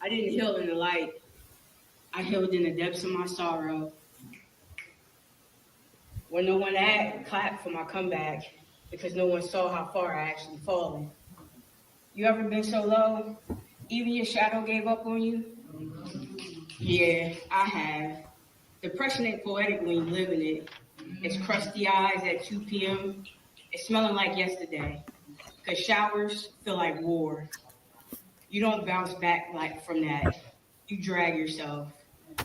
I didn't heal in the light. I healed in the depths of my sorrow. When no one clapped for my comeback because no one saw how far I actually fallen. You ever been so low, even your shadow gave up on you? Yeah, I have. Depression ain't poetic when you live in it. It's crusty eyes at 2 p.m. It's smelling like yesterday. Because showers feel like war. You don't bounce back like from that. You drag yourself.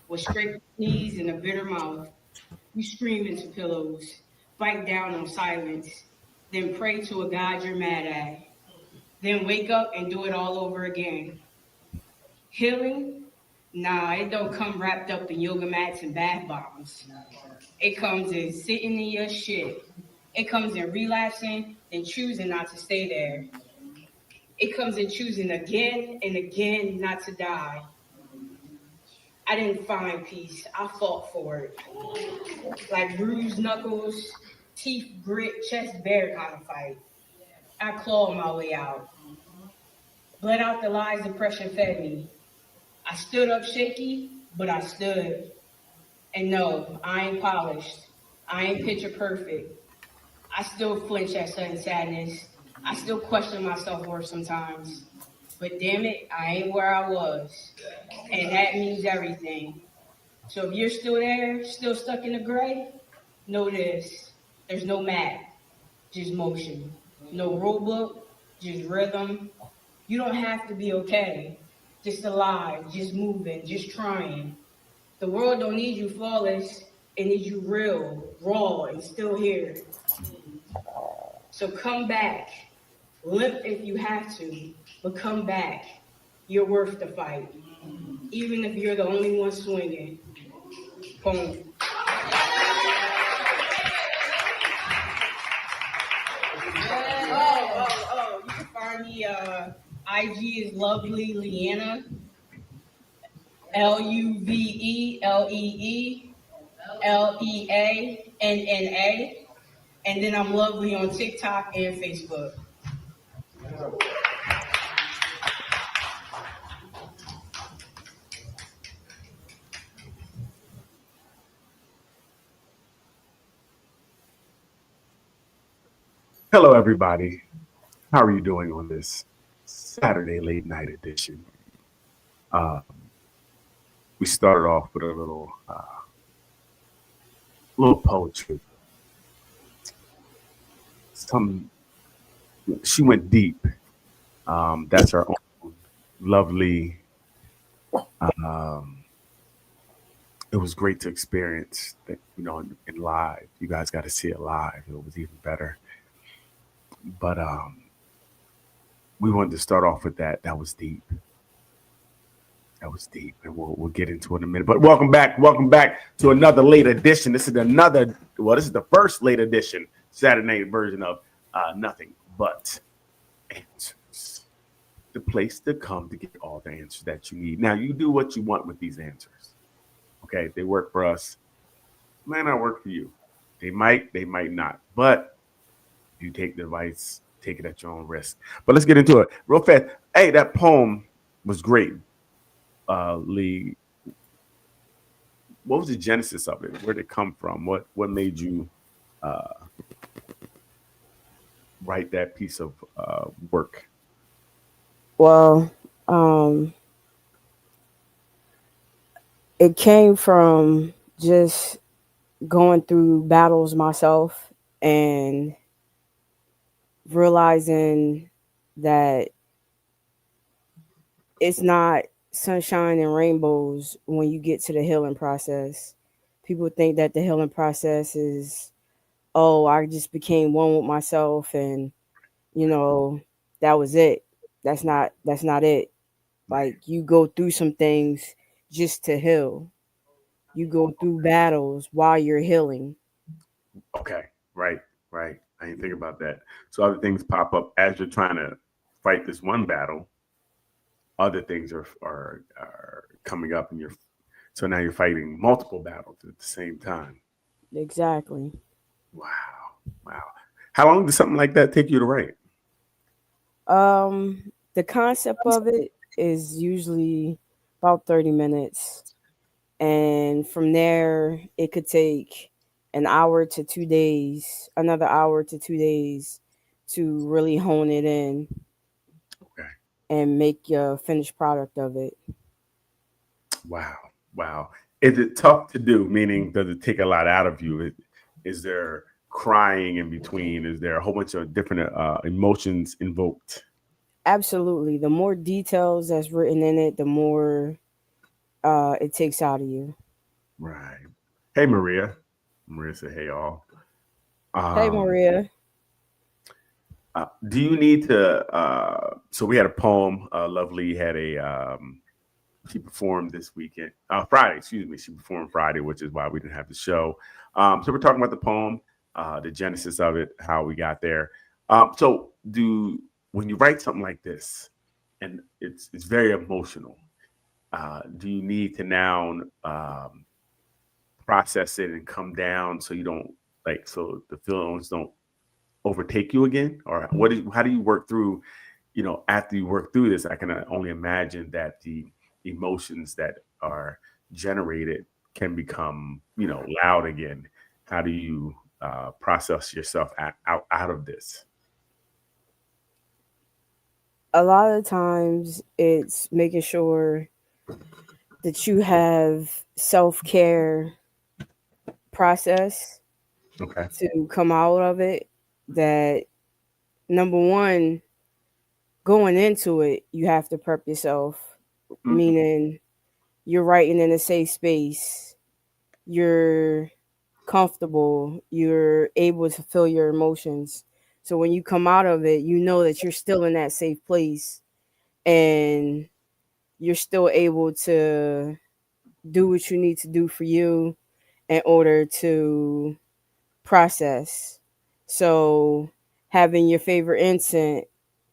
With scraped knees and a bitter mouth, you scream into pillows, bite down on silence, then pray to a God you're mad at. Then wake up and do it all over again. Healing? Nah, it don't come wrapped up in yoga mats and bath bombs. It comes in sitting in your shit. It comes in relapsing and choosing not to stay there. It comes in choosing again and again not to die. I didn't find peace. I fought for it. Like bruised knuckles, teeth grit, chest bare kind of fight. I clawed my way out. Bled out the lies depression fed me. I stood up shaky, but I stood. And no, I ain't polished. I ain't picture perfect. I still flinch at sudden sadness. I still question my self-worth sometimes. But damn it, I ain't where I was. And that means everything. So if you're still there, still stuck in the gray, know this. There's no map, just motion. No rule book, just rhythm. You don't have to be okay. Just alive, just moving, just trying. The world don't need you flawless. It needs you real, raw, and still here. So come back. Limp if you have to, but come back. You're worth the fight, even if you're the only one swinging. Boom. You can find me. IG is Lovely Leanna. LUVELEELEANNA. And then I'm Lovely on TikTok and Facebook. Hello, everybody. How are you doing on this Saturday late night edition? Uh, we started off with a little poetry. Some She went deep. That's our own lovely. Um, it was great to experience that, in live. You guys got to see it live. It was even better. But we wanted to start off with that. That was deep. That was deep, and we'll get into it in a minute. But welcome back to another late edition. This is the first late edition Saturday night version of Nothing But Answers, the place to come to get all the answers that you need. Now, you do what you want with these answers. Okay, if they work for us, might not work for you. They might not. But you take the advice, take it at your own risk. But let's get into it real fast. Hey, that poem was great. Lee, what was the genesis of it? Where did it come from? What made you write that piece of work? Well, it came from just going through battles myself and realizing that it's not sunshine and rainbows when you get to the healing process. People think that the healing process is, oh, I just became one with myself and, you know, that was it. That's not it. Like you go through some things just to heal. You go through battles while you're healing. Okay, right. I didn't think about that. So other things pop up as you're trying to fight this one battle. Other things are coming up, and so now you're fighting multiple battles at the same time. Exactly. Wow. How long does something like that take you to write? The concept of it is usually about 30 minutes. And from there, it could take an hour to 2 days, another hour to 2 days to really hone it in Okay. and make a finished product of it. Wow. Wow. Is it tough to do? Meaning, does it take a lot out of you? Is there crying in between? Is there a whole bunch of different emotions invoked? Absolutely. The more details that's written in it, the more it takes out of you. Right. Hey, Maria. Maria said, "Hey, all." Hey, Um, Maria. do you need to? So we had a poem. Lovely had a. She performed this weekend. Friday, excuse me. She performed Friday, which is why we didn't have the show. So we're talking about the poem, the genesis of it, how we got there. So do when you write something like this, and it's very emotional. Do you need to now process it and come down so you don't like so the feelings don't overtake you again, or how do you work through, after you work through this? I can only imagine that the emotions that are generated can become loud again. How do you process yourself out of this? A lot of times it's making sure that you have self-care process Okay. to come out of it. That number one, going into it, you have to prep yourself, Mhm. meaning you're writing in a safe space, you're comfortable, you're able to feel your emotions. So when you come out of it, you know that you're still in that safe place and you're still able to do what you need to do for you in order to process. So having your favorite incense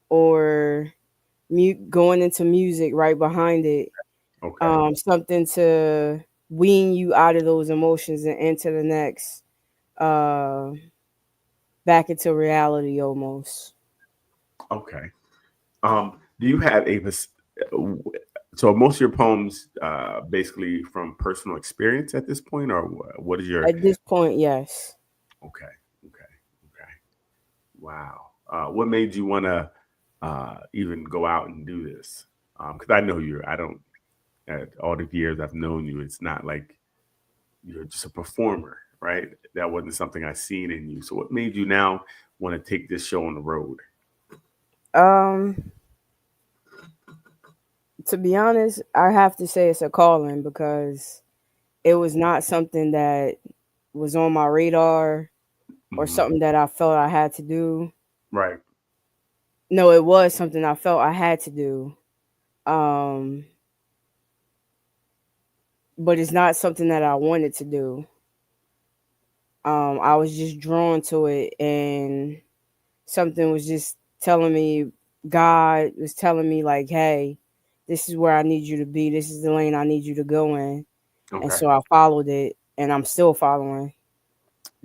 or going into music right behind it, Okay. something to wean you out of those emotions and into the next, uh, back into reality almost. Okay. Do you have so most of your poems basically from personal experience at this point, or what is your? At this point, yes. Okay. Okay. Okay. Wow. What made you want to even go out and do this? Because I know I don't, all the years I've known you, it's not like you're just a performer, right? That wasn't something I seen in you. So what made you now want to take this show on the road? Um, to be honest, I have to say it's a calling because it was not something that was on my radar or Mhm. something that I felt I had to do. Right. No, it was something I felt I had to do. Um, but it's not something that I wanted to do. I was just drawn to it, and something was just telling me, God was telling me, like, hey, this is where I need you to be. This is the lane I need you to go in. And Okay. so I followed it, and I'm still following.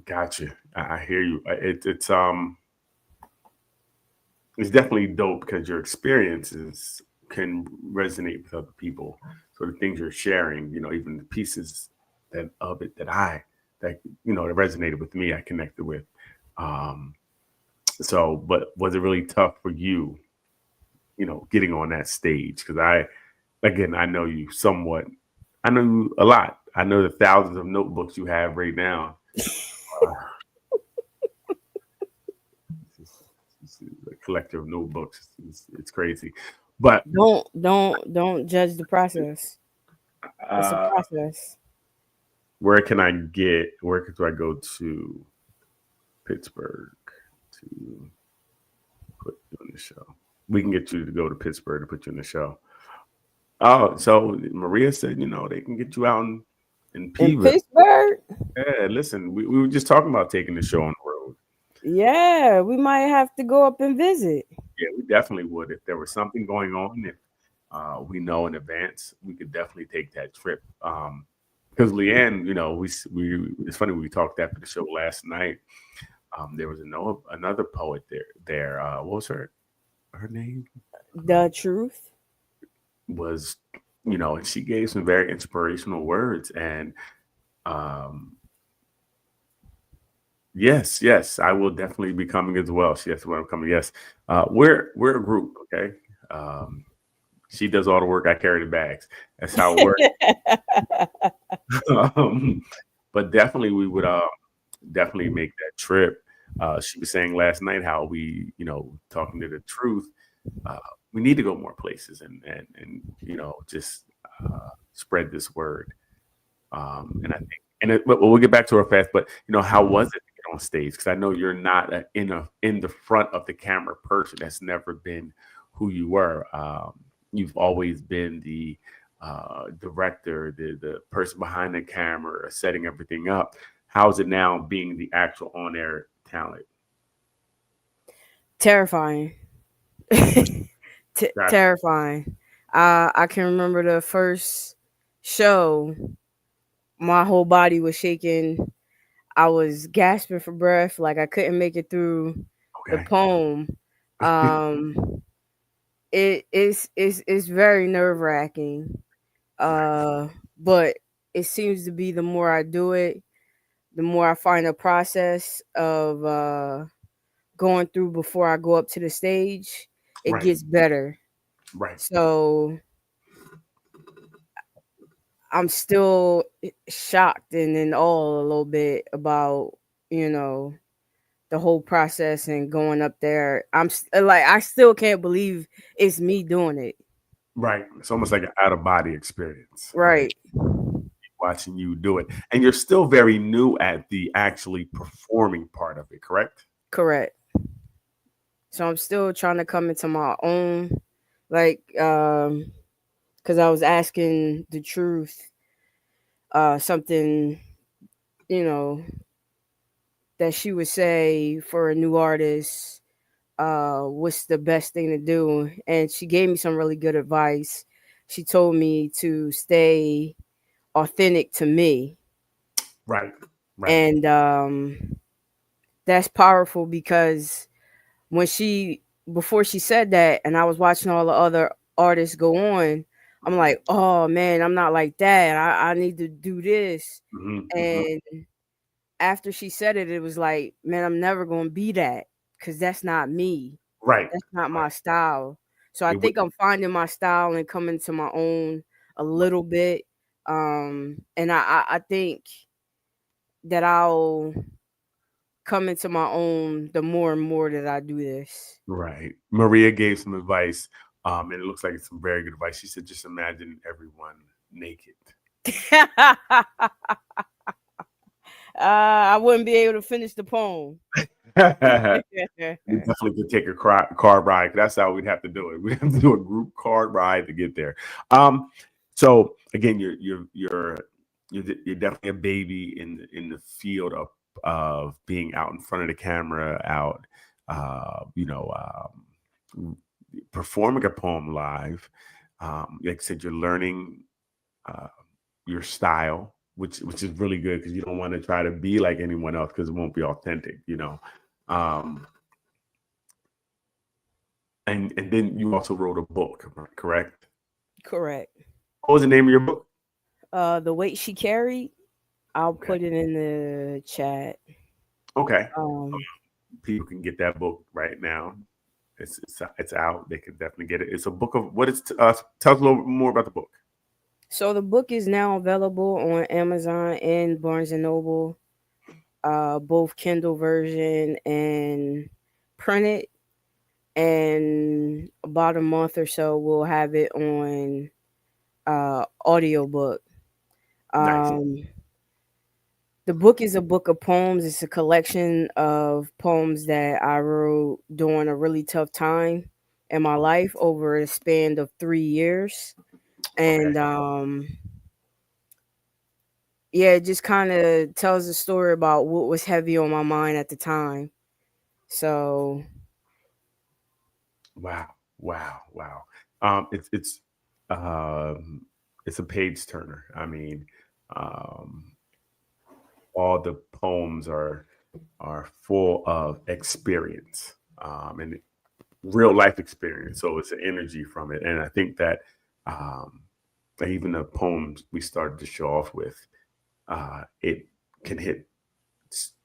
Gotcha. I hear you. It's definitely dope because your experiences can resonate with other people. So the things you're sharing, even the pieces that of it that resonated with me, I connected with. Um, so, but was it really tough for you, getting on that stage? Because again, I know you somewhat. I know you a lot. I know the thousands of notebooks you have right now. Uh, it's a collector of notebooks. It's crazy. But Don't judge the process. It's a uh, process. where do I go to Pittsburgh to put you on the show? We can get you to go to Pittsburgh to put you on the show. Oh, so Maria said, they can get you out in In Peeville. Pittsburgh, Yeah, listen, we were just talking about taking the show on the road. yeah, we might have to go up and visit. Yeah, we definitely would. If there was something going on, if we know in advance, we could definitely take that trip. Because Leanne, we it's funny, we talked after the show last night. There was another poet there. What was her name? The truth. Was you know, and she gave some very inspirational words. And um, yes, I will definitely be coming as well. She that's where I'm coming. Yes, we're a group. Okay, um, she does all the work. I carry the bags. That's how it works. um, but definitely, we would definitely make that trip. She was saying last night how we, you know, talking to the truth. Uh, we need to go more places and you know just spread this word. And I think, but we'll get back to her fast. But you know, how was it to get on stage? Because I know you're not in the front of the camera person. That's never been who you were. You've always been the director, the person behind the camera, setting everything up. How is it now being the actual on air talent? Terrifying. Gotcha. Terrifying. I can remember the first show, my whole body was shaking. I was gasping for breath, like I couldn't make it through the Okay. poem. Um, it's very nerve wracking. Right. But it seems to be the more I do it, the more I find a process of going through before I go up to the stage, it Right. gets better. Right. So I'm still shocked and in awe a little bit about, you know, the whole process and going up there. Like, I still can't believe it's me doing it. Right. It's almost like an out of body experience, right? Right. Watching you do it. And you're still very new at the actually performing part of it, correct? Correct. So I'm still trying to come into my own, like, because I was asking the truth, something, you know, that she would say for a new artist, what's the best thing to do. And she gave me some really good advice. She told me to stay authentic to me. Right. Right. And that's powerful because when before she said that, and I was watching all the other artists go on, I'm like, oh man, I'm not like that. I need to do this. Hmm. Hmm. And after she said it, it was like, man, I'm never going to be that because that's not me. Right. That's not Right. my style. So I It would. think I'm finding my style and coming to my own a Right. little bit. And I think that I'll come into my own the more and more that I do this. Right. Maria gave some advice, and it looks like it's some very good advice. She said, just imagine everyone naked. I wouldn't be able to finish the poem. We definitely could take a car ride. That's how we'd have to do it. We'd have to do a group car ride to get there. So again, you're definitely a baby in the field of being out in front of the camera, out, you know, performing a poem live. Like I said, you're learning uh, your style, which is really good because you don't want to try to be like anyone else because it won't be authentic, you know. Um, and then you also wrote a book, correct? Correct. What was the name of your book? The weight she carried, I'll Okay. put it in the chat. Okay. Um, People can get that book right now. It's out. They can definitely get it. It's a book of what is. Tell us a little bit more about the book. so the book is now available on Amazon and Barnes and Noble, both Kindle version and printed. And about a month or so, we'll have it on audiobook. Nice. Um, the book is a book of poems. It's a collection of poems that I wrote during a really tough time in my life over a span of 3 years. Okay. And yeah, it just kind of tells a story about what was heavy on my mind at the time. So Wow. Wow. Wow. Um, it's it's um, it's a page turner. I mean, um, all the poems are full of experience, and real life experience. So it's an energy from it, and I think that um, Like even the poems we started to show off with, it can hit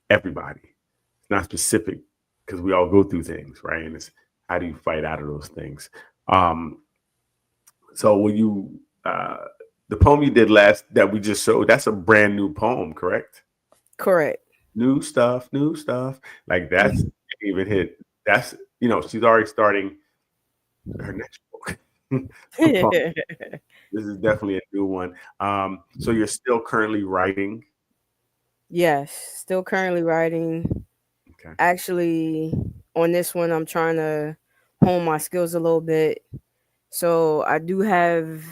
everybody. It's not specific because we all go through things, right? And it's how do you fight out of those things? So when you the poem you did last that we just showed, that's a brand new poem, correct? Correct. New stuff, new stuff. Like that's even hit. That's she's already starting her next book. This is definitely a new one. So you're still currently writing? Yes, still currently writing. Okay. Actually, on this one, I'm trying to hone my skills a little bit. So I do have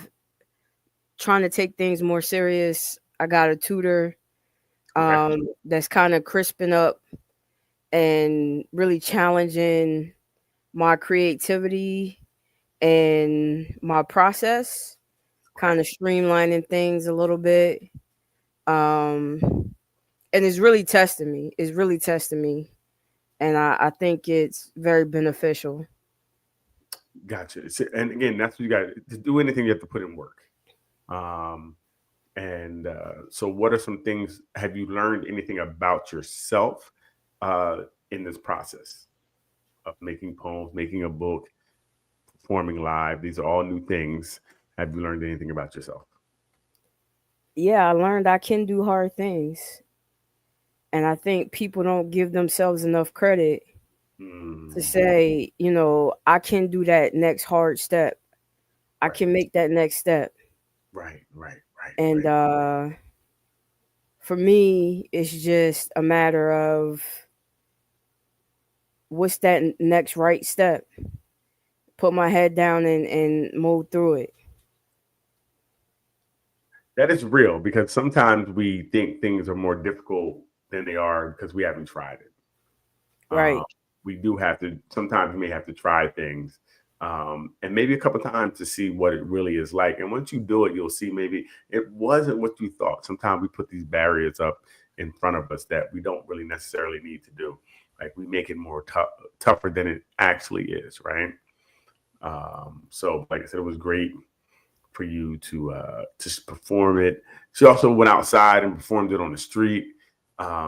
trying to take things more serious. I got a tutor that's kind of crisping up and really challenging my creativity and my process, kind of streamlining things a little bit. And it's really testing me. It's really testing me. And I think it's very beneficial. Gotcha. And again, that's what you got to do. Anything you have to put in work. So what are some things, have you learned anything about yourself in this process of making poems, making a book, performing live? These are all new things. Have you learned anything about yourself? Yeah, I learned I can do hard things. And I think people don't give themselves enough credit to say, I can do that next hard step. I can make that next step. Right. And for me, it's just a matter of what's that next right step. Put my head down and move through it. That is real, because sometimes we think things are more difficult than they are because we haven't tried it. Right. We do have to, sometimes we may have to try things and maybe a couple of times to see what it really is like. And once you do it, you'll see maybe it wasn't what you thought. Sometimes we put these barriers up in front of us that we don't really necessarily need to do. Like we make it more tougher than it actually is, right? So like I said, it was great for you to perform it. She also went outside and performed it on the street.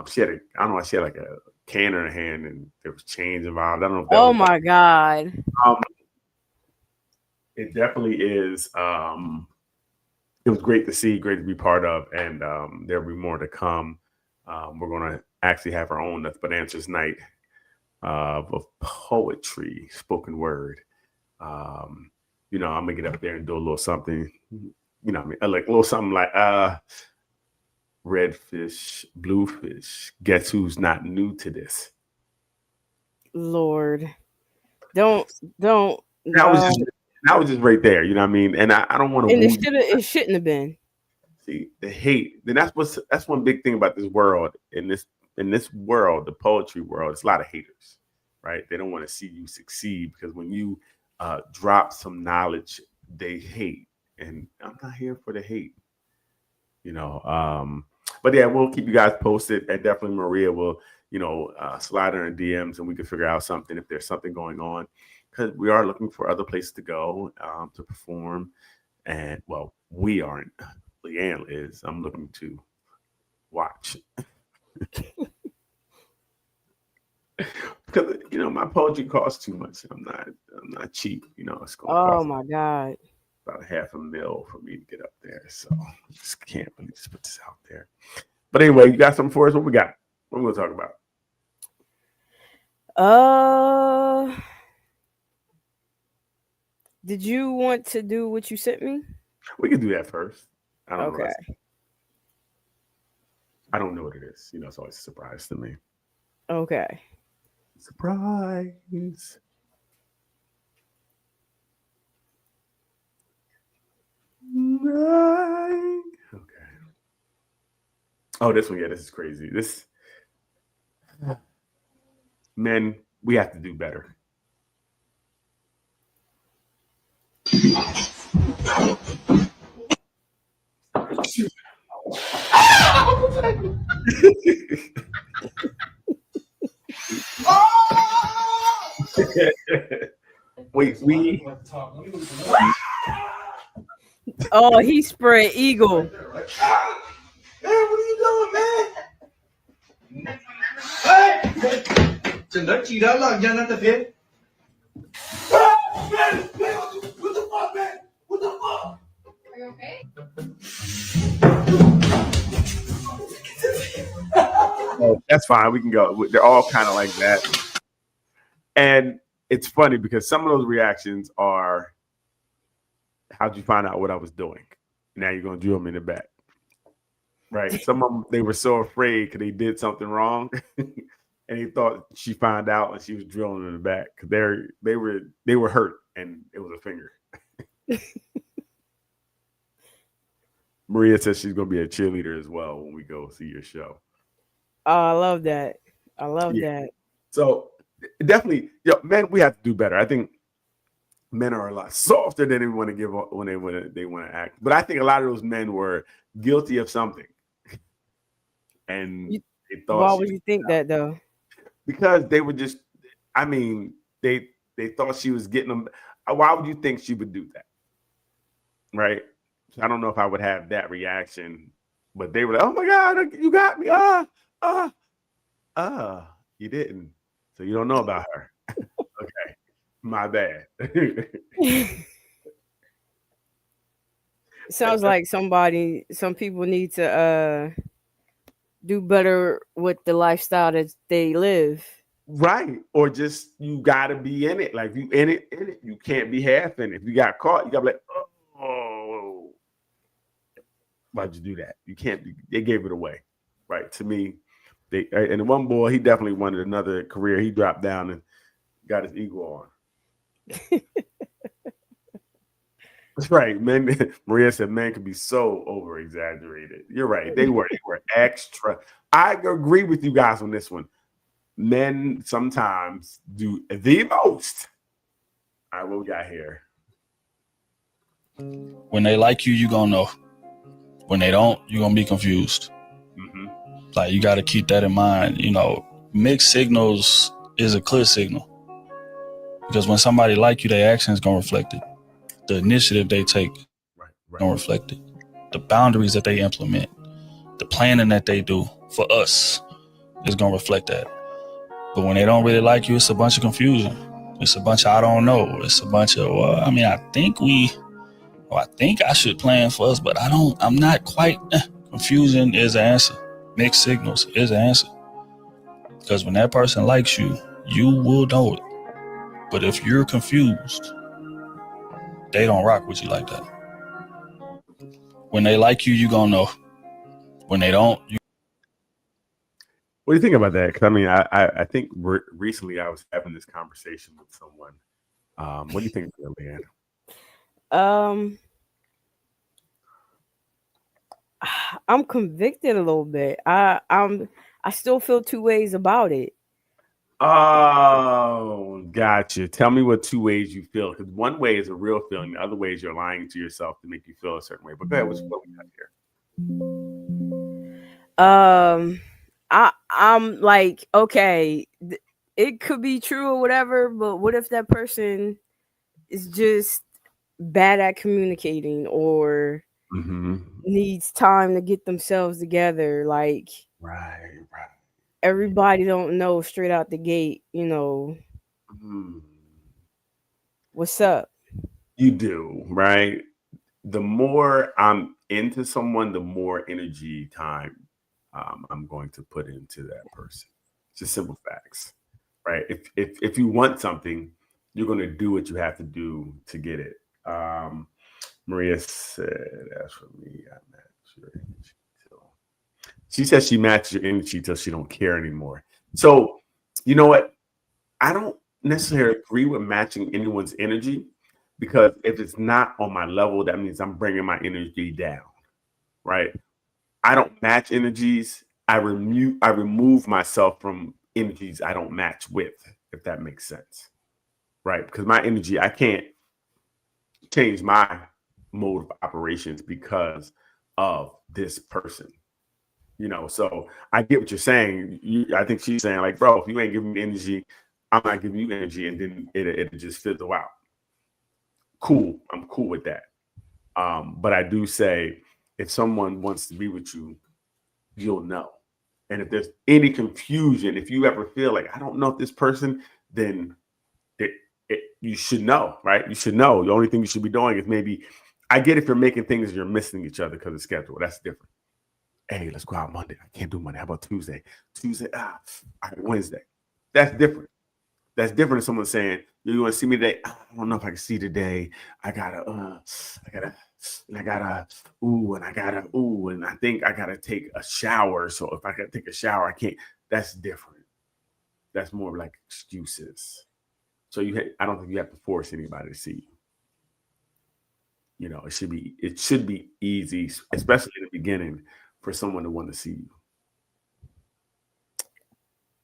She had like a can in her hand and there was change involved. I don't know if that oh my God. It definitely is. It was great to see, great to be part of, and there'll be more to come. We're going to actually have our own Nothing But Answers night of poetry, spoken word. I'm gonna get up there and do a little something, like a little something like redfish, bluefish. Guess who's not new to this? Lord, don't. That was just right there, you know what I mean? And I don't want to. And it shouldn't have been. See the hate. Then that's one big thing about this world. In this world, the poetry world, it's a lot of haters, right? They don't want to see you succeed because when you drop some knowledge, they hate, and I'm not here for the hate, But yeah, we'll keep you guys posted, and definitely Maria will, slide in her DMs, and we can figure out something if there's something going on, because we are looking for other places to go to perform, and well, we aren't. Leanne is. I'm looking to watch. Because my poetry costs too much. I'm not cheap. It's going to cost my God, about $500,000 for me to get up there. So I just can't really just put this out there. But anyway, you got something for us? What we got? What we gonna talk about? Did you want to do what you sent me? We can do that first. I don't know. Okay. I don't know what it is. It's always a surprise to me. Okay. Surprise. Okay. Oh, this one. Yeah, this is crazy. Men, we have to do better. Wait, Oh, he spread eagle. Man, what are you doing, man? Hey! Trần Đất chỉ đã là dân ăn tập hết. Man, what the fuck, man? What the fuck? Are you okay? Oh, that's fine. We can go. They're all kind of like that. And it's funny because some of those reactions are, how'd you find out what I was doing? Now you're going to drill me in the back. Right. Some of them, they were so afraid because they did something wrong. And he thought she found out and she was drilling in the back because they were hurt and it was a finger. Maria says she's going to be a cheerleader as well when we go see your show. Oh, I love that. I love that. So definitely, men, we have to do better. I think men are a lot softer than they want to give up when they want to act. But I think a lot of those men were guilty of something, and they thought. Why would you think that though? Because they were just. I mean, they thought she was getting them. Why would you think she would do that? Right. So I don't know if I would have that reaction, but they were like, "Oh my God, you got me!" You didn't. So you don't know about her. Okay. My bad. Sounds like some people need to do better with the lifestyle that they live. Right. Or just you gotta be in it. Like you in it, you can't be half in it. If you got caught, you gotta be like, oh, why'd you do that? You can't be, they gave it away. Right. To me, and the one boy, he definitely wanted another career. He dropped down and got his ego on. That's right. Men, Maria said men can be so over exaggerated. You're right. They were extra. I agree with you guys on this one. Men sometimes do the most. All right, what we got here? When they like you, you're gonna know. When they don't, you're gonna be confused. Mm-hmm. Like, you got to keep that in mind. You know, mixed signals is a clear signal, because when somebody like you, their actions gonna reflect it. The initiative they take gonna reflect it. The boundaries that they implement, the planning that they do for us is gonna reflect that. But when they don't really like you, it's a bunch of confusion. It's a bunch of I don't know. It's a bunch of, well, I mean, I think I should plan for us, but I'm not quite. Confusion is the answer. Mixed signals is the answer. Because when that person likes you, you will know it. But if you're confused, they don't rock with you like that. When they like you, you gonna know. When they don't, you. What do you think about that? Because I mean, I think recently I was having this conversation with someone. What do you think, Leanne? I'm convicted a little bit. I still feel two ways about it. Oh, gotcha. Tell me what two ways you feel. Because one way is a real feeling. The other way is you're lying to yourself to make you feel a certain way. But go ahead, what we got here? I'm like, okay, it could be true or whatever, but what if that person is just bad at communicating or needs time to get themselves together? Like, right. Everybody don't know straight out the gate, what's up. You do, right? The more I'm into someone, the more energy, time I'm going to put into that person. Just simple facts, right? If you want something, you're going to do what you have to do to get it. Maria said, "As for me, I match your energy till." She says she matches your energy till she don't care anymore. So, you know what? I don't necessarily agree with matching anyone's energy, because if it's not on my level, that means I'm bringing my energy down, right? I don't match energies. I remove myself from energies I don't match with, if that makes sense, right? Because my energy, I can't change my mode of operations because of this person, So I get what you're saying. I think she's saying, like, bro, if you ain't giving me energy, I'm not giving you energy, and then it just fizzle out. Cool. I'm cool with that. But I do say, if someone wants to be with you, you'll know. And if there's any confusion, if you ever feel like, I don't know if this person, then you should know, right? You should know. The only thing you should be doing is maybe, I get if you're making things, you're missing each other because of schedule. That's different. Hey, let's go out Monday. I can't do Monday. How about Tuesday? All right, Wednesday. That's different. That's different than someone saying, you want to see me today? I don't know if I can see today. I gotta, and I think I gotta take a shower. So if I gotta take a shower, I can't. That's different. That's more like excuses. So I don't think you have to force anybody to see you. You know, it should be easy, especially in the beginning, for someone to want to see you.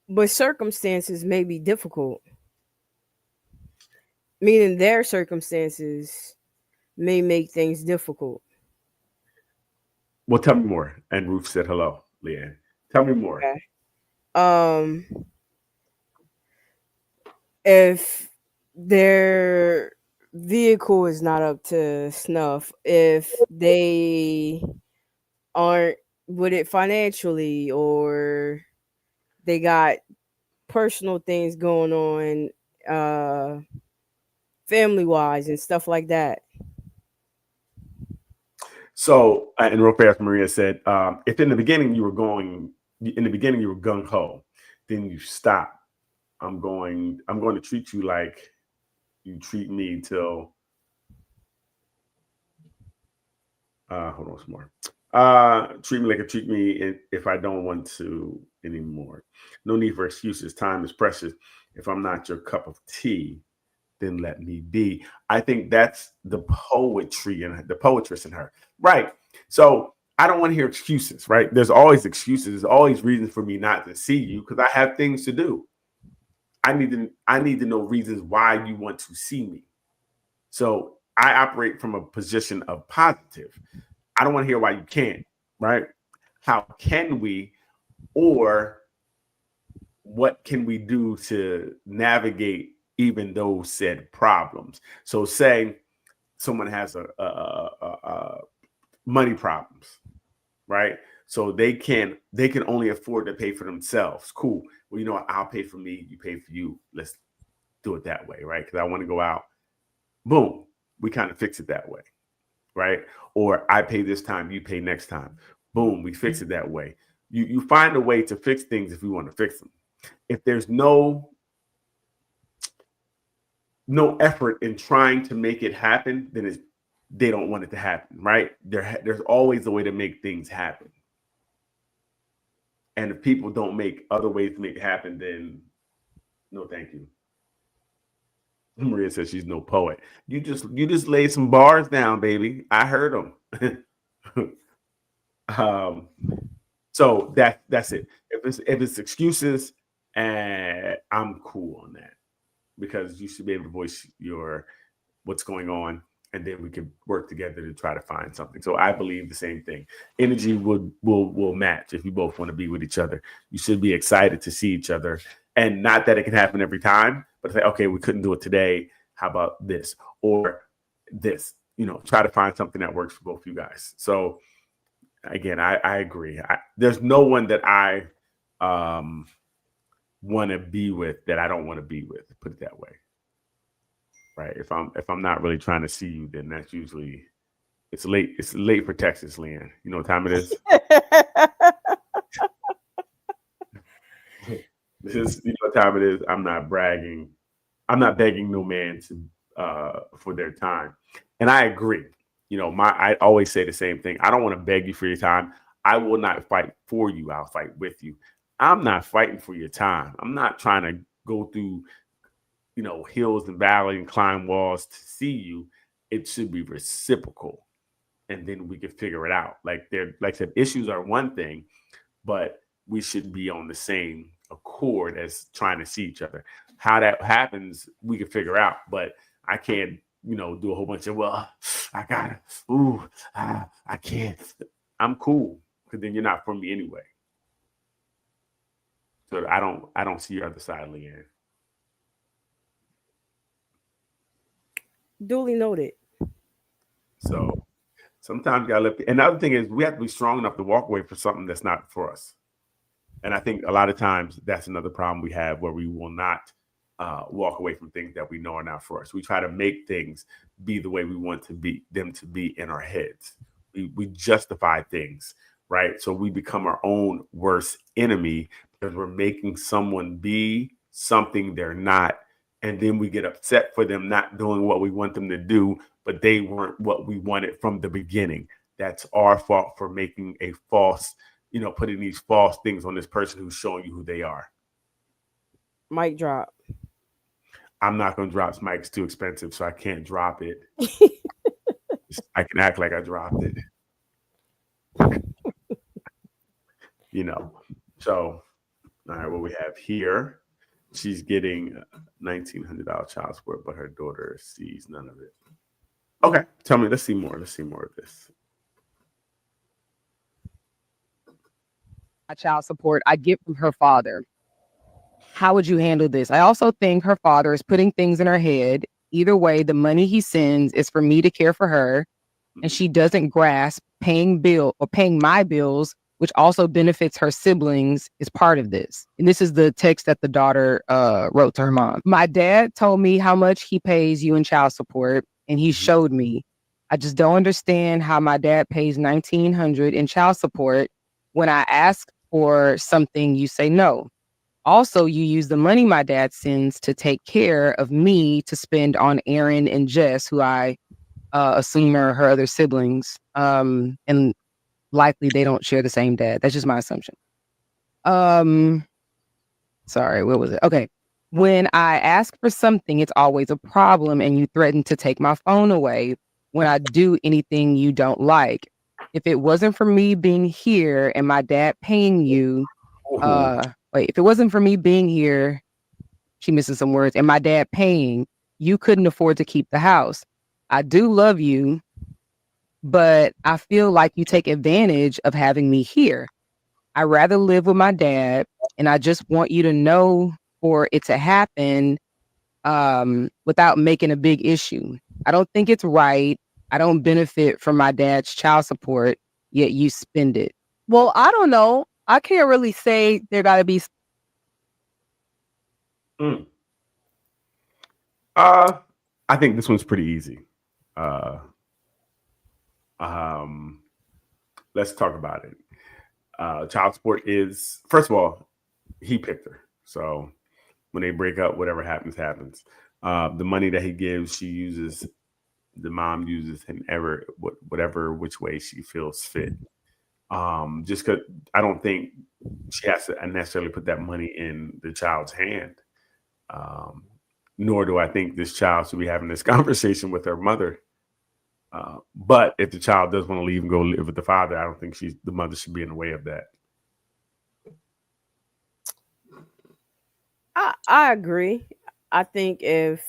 But circumstances may be difficult. Meaning their circumstances may make things difficult. Well, tell me more. And Ruth said hello, Leanne. Tell me more. Okay. If their vehicle is not up to snuff, if they aren't with it financially, or they got personal things going on, family wise and stuff like that. So, and real fast, Maria said, if in the beginning you were gung ho, then you stop. I'm going to treat you like you treat me till. Hold on some more. Treat me like you treat me if I don't want to anymore. No need for excuses. Time is precious. If I'm not your cup of tea, then let me be. I think that's the poetry and the poetress in her. Right. So I don't want to hear excuses, right? There's always excuses. There's always reasons for me not to see you because I have things to do. I need to know reasons why you want to see me. So I operate from a position of positive. I don't want to hear why you can't, right? How can we, or what can we do to navigate even those said problems? So say someone has a money problems, right? So they can only afford to pay for themselves. Cool. Well, you know what? I'll pay for me. You pay for you. Let's do it that way, right? Because I want to go out. Boom. We kind of fix it that way, right? Or I pay this time, you pay next time. Boom. We fix it that way. You find a way to fix things if you want to fix them. If there's no effort in trying to make it happen, then they don't want it to happen, right? There's always a way to make things happen. And if people don't make other ways to make it happen, then no, thank you. Maria says she's no poet. You just laid some bars down, baby. I heard them. So that's it. If it's excuses, and I'm cool on that, because you should be able to voice what's going on, and then we can work together to try to find something. So I believe the same thing. Energy will match if you both want to be with each other. You should be excited to see each other, and not that it can happen every time, but say, okay, we couldn't do it today. How about this or this? You know, try to find something that works for both you guys. So again, I agree. There's no one that I want to be with that I don't want to be with. Put it that way. Right. If I'm not really trying to see you, then that's usually it's late. It's late for Texas, Leanne. You know what time it is? You know what time it is. I'm not bragging. I'm not begging no man for their time. And I agree. You know, I always say the same thing. I don't want to beg you for your time. I will not fight for you. I'll fight with you. I'm not fighting for your time. I'm not trying to go through, you know, hills and valleys and climb walls to see you. It should be reciprocal. And then we can figure it out. Like I said, issues are one thing, but we should be on the same accord as trying to see each other. How that happens, we can figure out. But I can't, you know, do a whole bunch of, well, I gotta, I can't. I'm cool, because then you're not for me anyway. So I don't see your other side, Leanne. Duly noted. So Sometimes you gotta and the other thing is we have to be strong enough to walk away from something that's not for us. And I think a lot of times that's another problem we have where we will not walk away from things that we know are not for us. We try to make things be the way we want them to be in our heads. We justify things, right? So we become our own worst enemy because we're making someone be something they're not. And then we get upset for them not doing what we want them to do, but they weren't what we wanted from the beginning. That's our fault for making a false, putting these false things on this person who's showing you who they are. Mic drop. I'm not going to drop Mike's too expensive, so I can't drop it. I can act like I dropped it. So, all right, what we have here, she's getting $1,900 child support, but her daughter sees none of it. Okay, tell me, let's see more of this. Child support I get from her father. How would you handle this? I also think her father is putting things in her head. Either way, the money he sends is for me to care for her, and she doesn't grasp paying my bills, which also benefits her siblings, is part of this. And this is the text that the daughter wrote to her mom. My dad told me how much he pays you in child support, and he showed me. I just don't understand how my dad pays $1,900 in child support. When I ask for something, you say no. Also, you use the money my dad sends to take care of me to spend on Aaron and Jess, who I assume are her other siblings. And likely they don't share the same dad. That's just my assumption. Sorry, what was it? Okay. When I ask for something, it's always a problem, and you threaten to take my phone away when I do anything you don't like. If it wasn't for me being here and my dad paying you, if it wasn't for me being here, she missing some words, and my dad paying, you couldn't afford to keep the house. I do love you, but I feel like you take advantage of having me here. I'd rather live with my dad, and I just want you to know for it to happen without making a big issue. I don't think it's right. I don't benefit from my dad's child support, yet you spend it. Well, I don't know. I can't really say there got to be. I think this one's pretty easy. Let's talk about it. Child support is, first of all, he picked her. So when they break up, whatever happens, happens. The money that he gives, the mom uses in whatever which way she feels fit. Just because I don't think she has to necessarily put that money in the child's hand. Nor do I think this child should be having this conversation with her mother. But if the child does want to leave and go live with the father, I don't think the mother should be in the way of that. I agree. I think if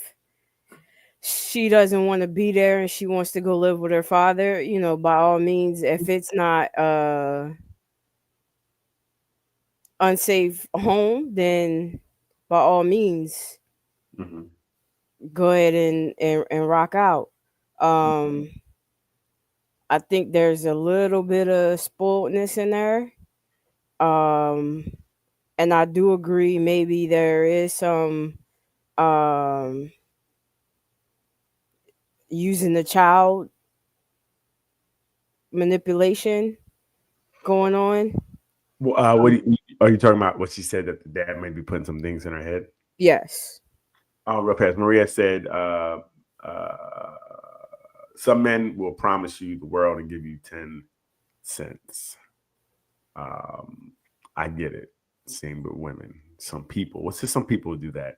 she doesn't want to be there and she wants to go live with her father, by all means, if it's not unsafe home, then by all means, go ahead and rock out. I think there's a little bit of spoiledness in there. And I do agree, maybe there is some using the child manipulation going on. What are you talking about? What she said that the dad may be putting some things in her head? Yes. Real fast. Maria said, some men will promise you the world and give you 10 cents. I get it. Same with women. Some people do that.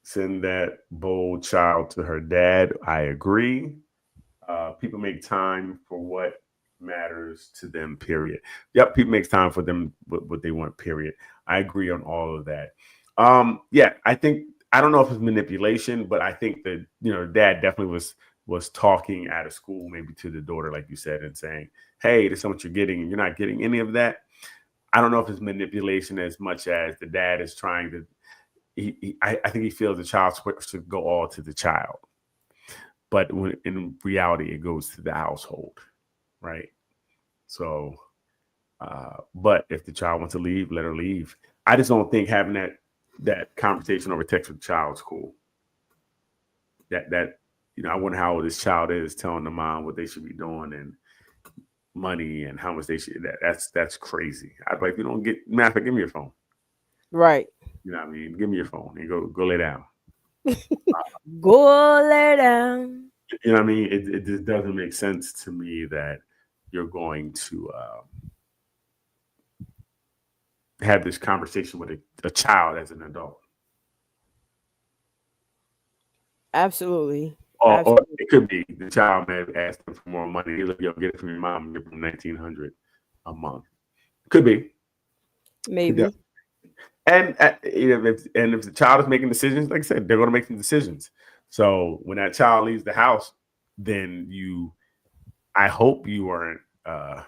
Send that bold child to her dad. I agree. People make time for what matters to them, period. Yep, people make time for them what they want, period. I agree on all of that. I don't know if it's manipulation, but I think that dad definitely was talking at a school, maybe to the daughter, like you said, and saying, hey, this is what you're getting, and you're not getting any of that. I don't know if it's manipulation as much as the dad is trying to. I think he feels the child should go all to the child. but when in reality it goes to the household, right? So, but if the child wants to leave, let her leave. I just don't think having that conversation over text with the child is cool. That I wonder how old this child is, telling the mom what they should be doing and money and how much they should. That's crazy. I'd like, if you don't get, matter of fact, give me your phone. Right. You know what I mean? Give me your phone and go lay down. Go lay down. You know what I mean? It just doesn't make sense to me that you're going to have this conversation with a child as an adult. Absolutely. Or it could be the child may have asked them for more money. He's like, yo, get it from your mom, give them $1,900 a month. Could be. Maybe. Yeah. And if the child is making decisions, like I said, they're going to make some decisions. So when that child leaves the house, then I hope you weren't, that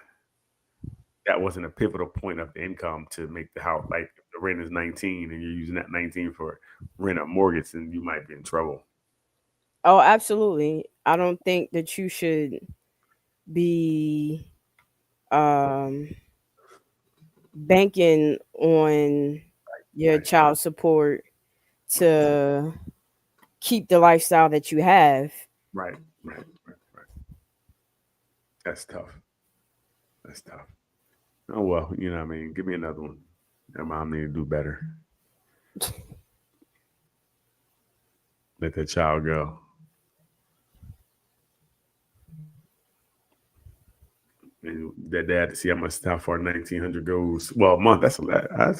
wasn't a pivotal point of the income to make the house. Like if the rent is 19 and you're using that 19 for rent or mortgage, then you might be in trouble. Oh, absolutely. I don't think that you should be banking on your child support to keep the lifestyle that you have. Right. That's tough. Oh, well, you know what I mean? Give me another one. Your mom need to do better. Let that child go. And that dad to see how much stuff for 1,900 goes. Well, a month. That's a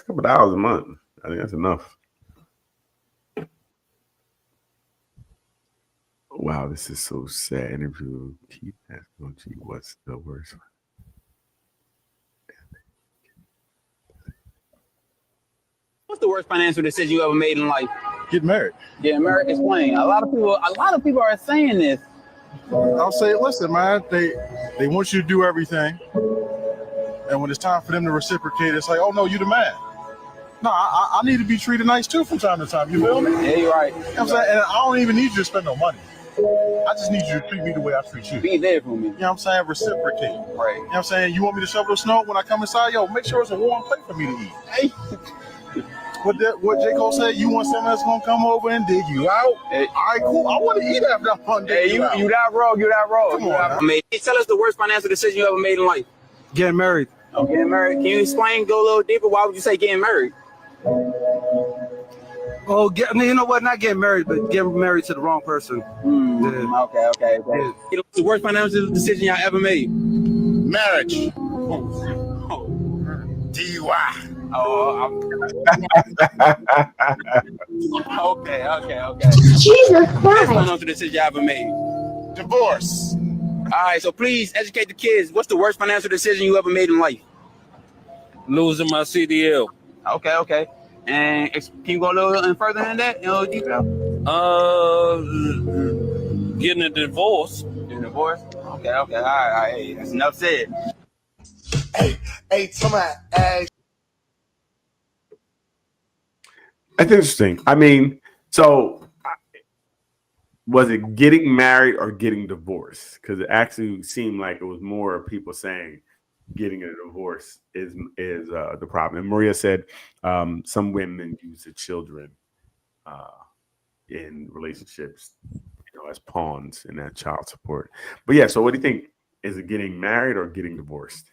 couple of hours a month. I think that's enough. Wow, this is so sad. Interview. Keep asking, gee, what's the worst? What's the worst financial decision you ever made in life? Get married. Getting married. Explain. A lot of people are saying this. I'll say, listen, man, they want you to do everything. And when it's time for them to reciprocate, it's like, oh no, you the man. No, I need to be treated nice too from time to time. You feel me? Yeah, you're right. You know what I'm saying? And I don't even need you to spend no money. I just need you to treat me the way I treat you. Be there for me. You know what I'm saying? Reciprocate. Right. You know what I'm saying? You want me to shovel the snow when I come inside? Yo, make sure it's a warm plate for me to eat. Hey. What J. Cole said, you want someone that's gonna come over and dig you out? Hey. All right, cool. I want to eat after I'm done digging you out. You that wrong. Come on, man. Tell us the worst financial decision you ever made in life. Getting married. Oh, getting married. Can you explain? Go a little deeper. Why would you say getting married? Oh, you know what? Not getting married, but getting married to the wrong person. Yeah. Okay. Yeah. What's the worst financial decision y'all ever made? Marriage. DUI. Okay. Jesus Christ. Worst financial decision y'all ever made? Divorce. All right, so please educate the kids. What's the worst financial decision you ever made in life? Losing my CDL. Okay. And can you go a little further than that? Detail? Getting a divorce. Getting a divorce? Okay. All right. Hey, that's enough said. Hey, somebody ask. That's interesting. I mean, so was it getting married or getting divorced? Because it actually seemed like it was more people saying getting a divorce is the problem. And Maria said some women use the children in relationships, as pawns in that child support. But yeah, so what do you think? Is it getting married or getting divorced?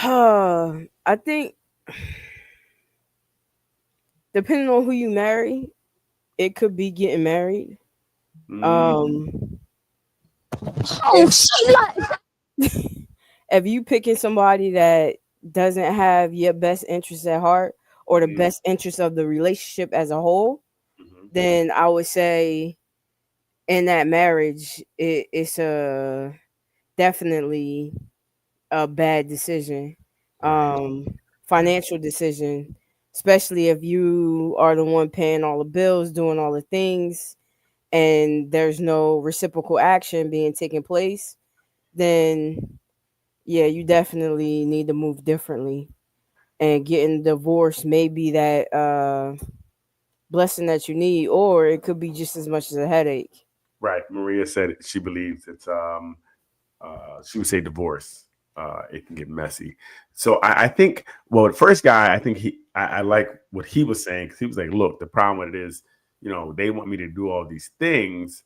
I think depending on who you marry, it could be getting married. If you picking somebody that doesn't have your best interest at heart or the best interest of the relationship as a whole, then I would say in that marriage, it's definitely a bad decision, financial decision, especially if you are the one paying all the bills, doing all the things, and there's no reciprocal action being taken place, then yeah, you definitely need to move differently. And getting divorced may be that blessing that you need, or it could be just as much as a headache. Right. Maria said she believes it's she would say divorce. It can get messy. So I think, well, the first guy, I think I like what he was saying, because he was like, look, the problem with it is, they want me to do all these things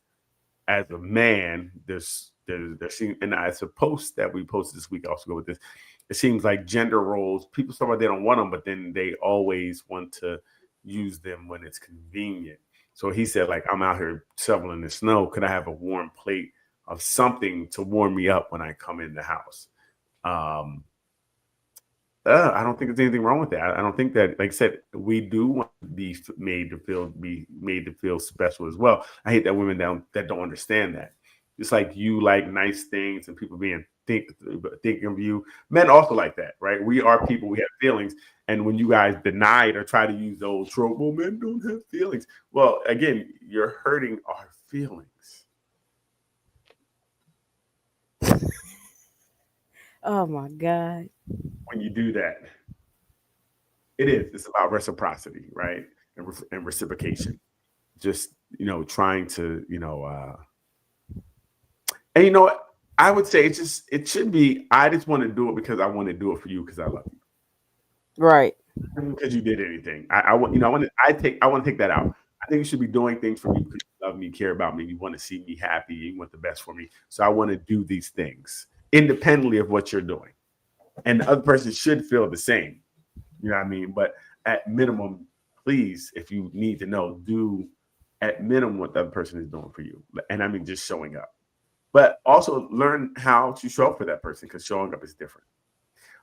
as a man. And I suppose that we posted this week, I'll also go with this. It seems like gender roles, people talk about they don't want them, but then they always want to use them when it's convenient. So he said, like, I'm out here shoveling the snow. Could I have a warm plate of something to warm me up when I come in the house? I don't think there's anything wrong with that. I don't think that, like I said, we do want to be made to feel special as well. I hate that women that don't understand that. It's like you like nice things and people thinking of you. Men also like that, right? We are people. We have feelings. And when you guys deny it or try to use the old trope, well, men don't have feelings. Well, again, you're hurting our feelings. Oh my God. When you do that, it's about reciprocity, right? And reciprocation. Just, trying to, and you know what? I would say it should be, I just want to do it because I want to do it for you because I love you. Right. Because you did anything. I want to take that out. I think you should be doing things for me because you love me, care about me, you want to see me happy, you want the best for me. So I want to do these things independently of what you're doing. And the other person should feel the same. You know what I mean? But at minimum, please, if you need to know, do at minimum what the other person is doing for you. And I mean, just showing up. But also learn how to show up for that person, because showing up is different.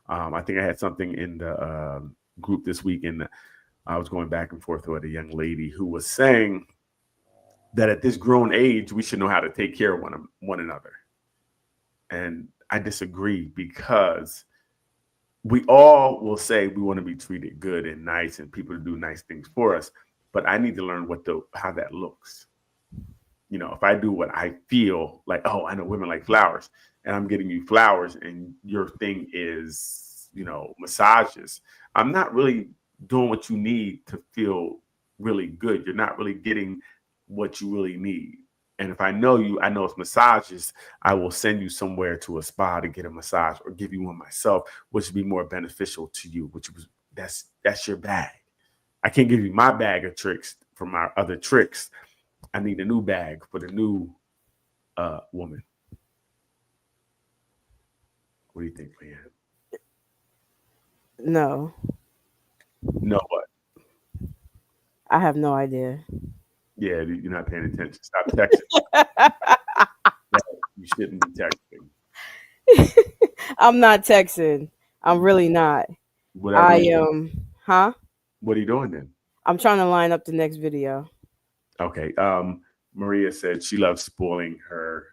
I think I had something in the group this week, and I was going back and forth with a young lady who was saying that at this grown age, we should know how to take care of one another. And I disagree, because we all will say we want to be treated good and nice and people to do nice things for us. But I need to learn how that looks. If I do what I feel like, oh, I know women like flowers, and I'm getting you flowers and your thing is, massages, I'm not really doing what you need to feel really good. You're not really getting what you really need. And if I know you, I know it's massages, I will send you somewhere to a spa to get a massage, or give you one myself, which would be more beneficial to you, that's your bag. I can't give you my bag of tricks from my other tricks. I need a new bag for the new woman. What do you think, Leanne? No. No, what? I have no idea. Yeah, you're not paying attention. Stop texting. You shouldn't be texting. I'm not texting. I'm really not. Whatever I am. Huh? What are you doing then? I'm trying to line up the next video. Okay. Maria said she loves spoiling her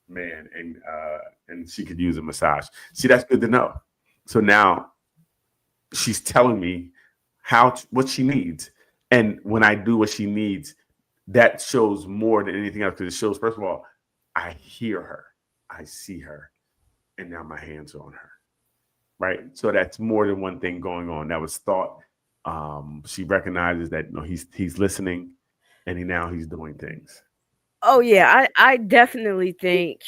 man, and she could use a massage. See, that's good to know. So now she's telling me what she needs. And when I do what she needs, that shows more than anything else, because it shows, first of all, I hear her, I see her, and now my hands are on her. Right? So that's more than one thing going on. That was thought. She recognizes that he's listening, and he's doing things. Oh yeah, I definitely think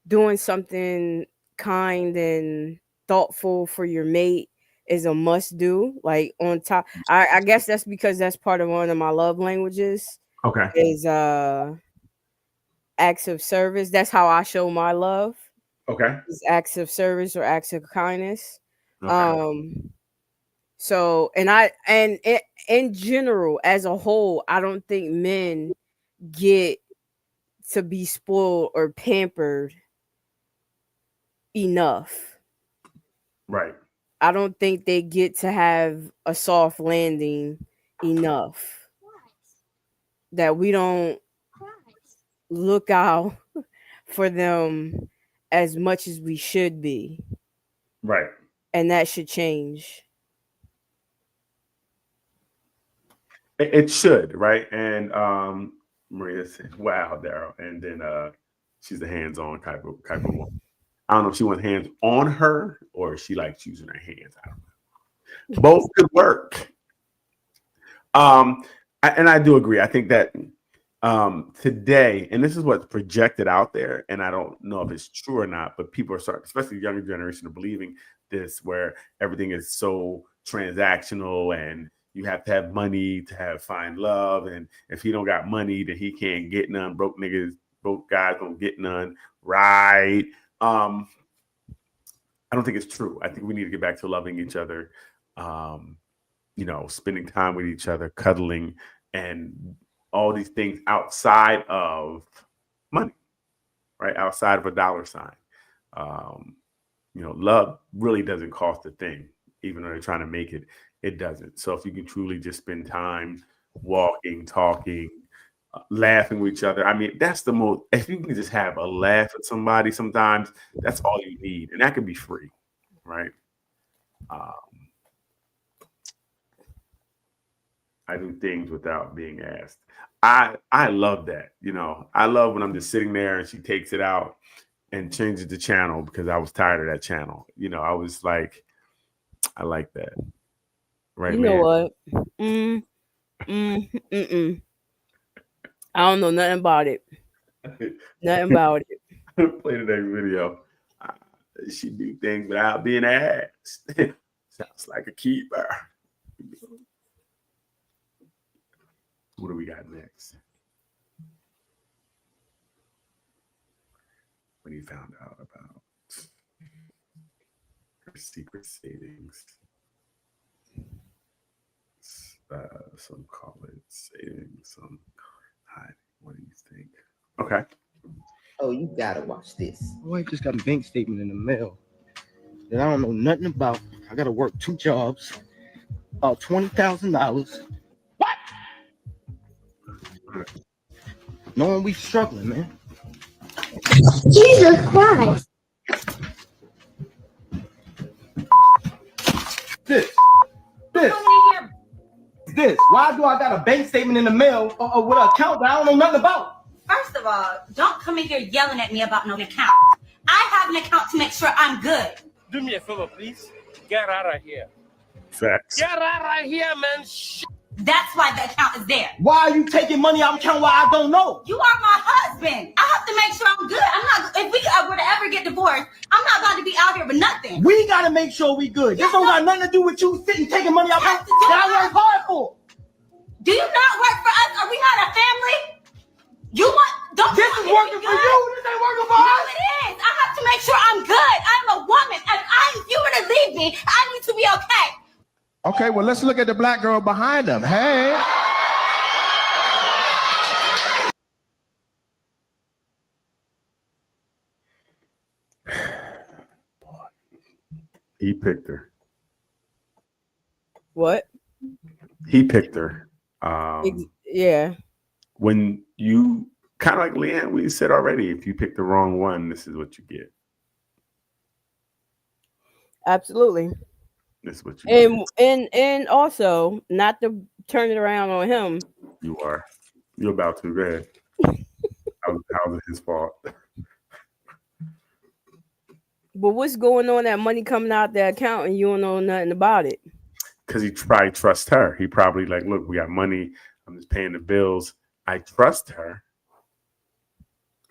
doing something kind and thoughtful for your mate is a must do. Like on top, I guess that's because that's part of one of my love languages. Okay. Is acts of service. That's how I show my love. Okay. Is acts of service or acts of kindness. Okay. So, in general, as a whole, I don't think men get to be spoiled or pampered enough. Right. I don't think they get to have a soft landing enough. That we don't look out for them as much as we should be. Right. And that should change. It should, right? And Maria said, "Wow, Daryl." And then she's a hands-on type of woman. I don't know if she wants hands on her or she likes using her hands. I don't know. Both could work. And I do agree. I think that today, and this is what's projected out there, and I don't know if it's true or not, but people are starting, especially the younger generation, are believing this, where everything is so transactional and you have to have money to find love, and if he don't got money, then he can't get none. Broke guys don't get none. Right. I don't think it's true. I think we need to get back to loving each other, spending time with each other, cuddling, and all these things outside of money, right? Outside of a dollar sign. Love really doesn't cost a thing, even though they're trying to make it, it doesn't. So if you can truly just spend time walking, talking, laughing with each other, I mean, that's the most, if you can just have a laugh with somebody sometimes, that's all you need. And that can be free, right? I do things without being asked. I love that. I love when I'm just sitting there and she takes it out and changes the channel because I was tired of that channel. I was like, I like that. Right. You know what? I don't know nothing about it. Nothing about it. Play the next video. She do things without being asked. Sounds like a keeper. What do we got next? When he found out about her secret savings. Some call it savings, some hiding. What do you think? Okay. Oh, you gotta watch this. My wife just got a bank statement in the mail that I don't know nothing about. I gotta work 2 jobs, about $20,000. What? Knowing we struggling, man. Jesus Christ. This. Why do I got a bank statement in the mail with an account that I don't know nothing about? First of all, don't come in here yelling at me about no account. I have an account to make sure I'm good. Do me a favor, please. Get out of here. Facts. Get out of here, man. That's why the account is there. Why are you taking money out of account where I don't know? You are my husband. I have to make sure I'm good. I'm not. If we were to ever get divorced, I'm not going to be out here with nothing. We gotta make sure we good. This don't got nothing to do with you sitting taking money out that I work hard for. Do you not work for us? Are we not a family? You want? Don't. This is working for you. This ain't working for us. No, it is. I have to make sure I'm good. I'm a woman. If you were to leave me, I need to be okay. Okay, well, let's look at the black girl behind him. Hey. He picked her. What? He picked her. Yeah. When you kind of like Leanne, we said already, if you pick the wrong one, this is what you get. Absolutely. This is what you get. And also, not to turn it around on him. You're about to. Go ahead. How was it his fault? But what's going on? That money coming out the account and you don't know nothing about it. Because he probably trusts her. He probably like, look, we got money. I'm just paying the bills. I trust her.